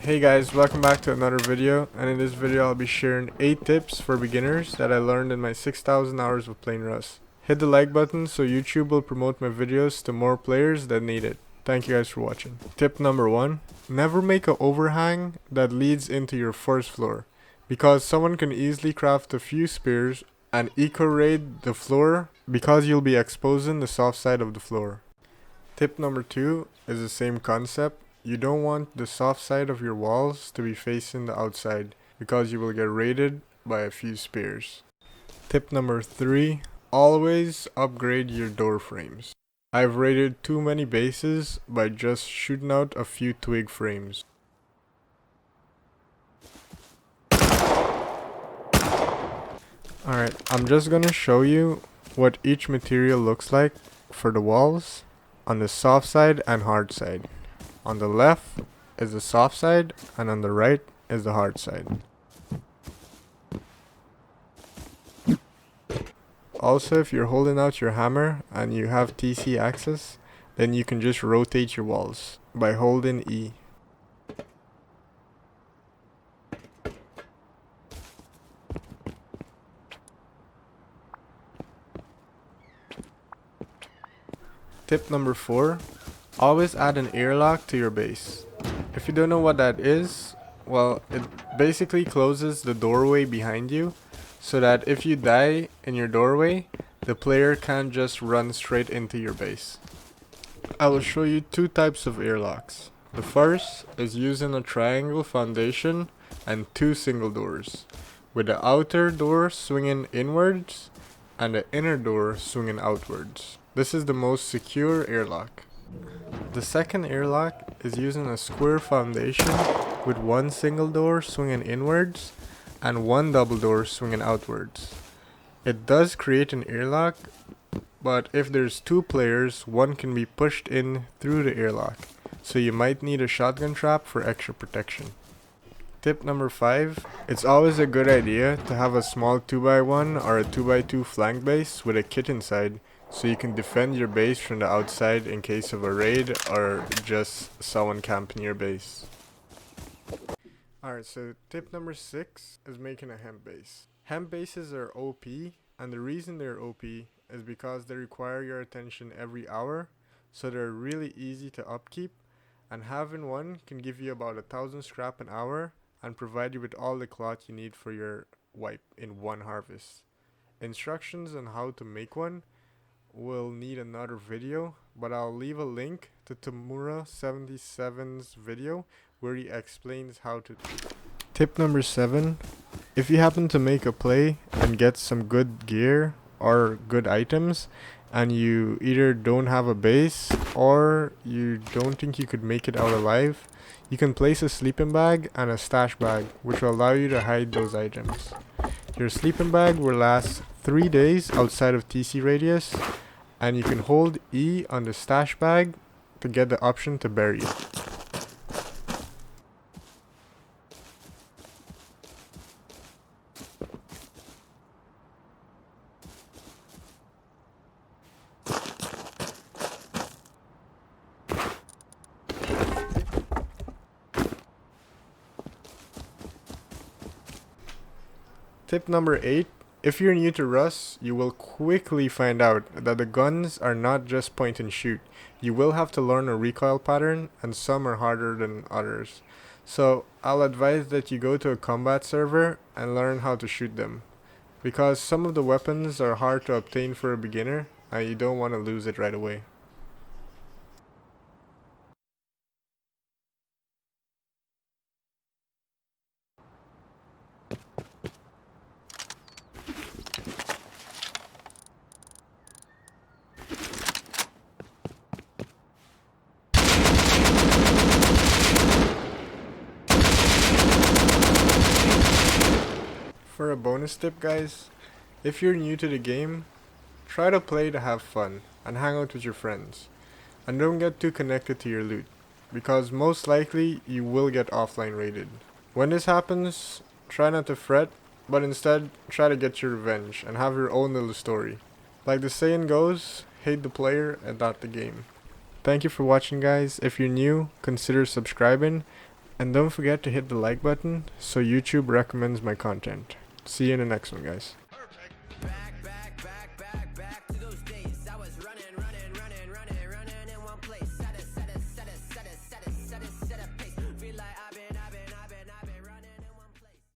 Hey guys, welcome back to another video, and in this video I'll be sharing 8 tips for beginners that I learned in my 6,000 hours of playing Rust. Hit the like button so YouTube will promote my videos to more players that need it. Thank you guys for watching. Tip number 1. Never make an overhang that leads into your first floor, because someone can easily craft a few spears and eco-raid the floor because you'll be exposing the soft side of the floor. Tip number 2 is the same concept. You don't want the soft side of your walls to be facing the outside because you will get raided by a few spears. Tip number 3. Always upgrade your door frames. I've raided too many bases by just shooting out a few twig frames. Alright, I'm just gonna show you what each material looks like for the walls on the soft side and hard side. On the left is the soft side and on the right is the hard side. Also, if you're holding out your hammer and you have TC access, then you can just rotate your walls by holding E. Tip number 4. Always add an airlock to your base. If you don't know what that is, well, it basically closes the doorway behind you so that if you die in your doorway, the player can't just run straight into your base. I will show you 2 types of airlocks. The first is using a triangle foundation and 2 single doors, with the outer door swinging inwards and the inner door swinging outwards. This is the most secure airlock. The second airlock is using a square foundation with 1 single door swinging inwards and 1 double door swinging outwards. It does create an airlock, but if there's 2 players, one can be pushed in through the airlock, so you might need a shotgun trap for extra protection. Tip number 5. It's always a good idea to have a small 2x1 or a 2x2 flank base with a kit inside, so you can defend your base from the outside in case of a raid or just someone camping your base. Alright, so tip number 6 is making a hemp base. Hemp bases are OP, and the reason they're OP is because they require your attention every hour, so they're really easy to upkeep, and having one can give you about 1,000 scrap an hour and provide you with all the cloth you need for your wipe in one harvest. Instructions on how to make one will need another video, but I'll leave a link to Tamura77's video where he explains how to. Tip number 7. If you happen to make a play and get some good gear or good items and you either don't have a base or you don't think you could make it out alive, you can place a sleeping bag and a stash bag, which will allow you to hide those items. Your sleeping bag will last 3 days outside of TC radius, and you can hold E on the stash bag to get the option to bury it. Tip number 8. If you're new to Rust, you will quickly find out that the guns are not just point and shoot. You will have to learn a recoil pattern, and some are harder than others. So I'll advise that you go to a combat server and learn how to shoot them, because some of the weapons are hard to obtain for a beginner and you don't want to lose it right away. For a bonus tip, guys, if you're new to the game, try to play to have fun and hang out with your friends, and don't get too connected to your loot, because most likely you will get offline raided. When this happens, try not to fret, but instead try to get your revenge and have your own little story. Like the saying goes, hate the player and not the game. Thank you for watching, guys. If you're new, consider subscribing, And don't forget to hit the like button so YouTube recommends my content. See you in the next one, guys.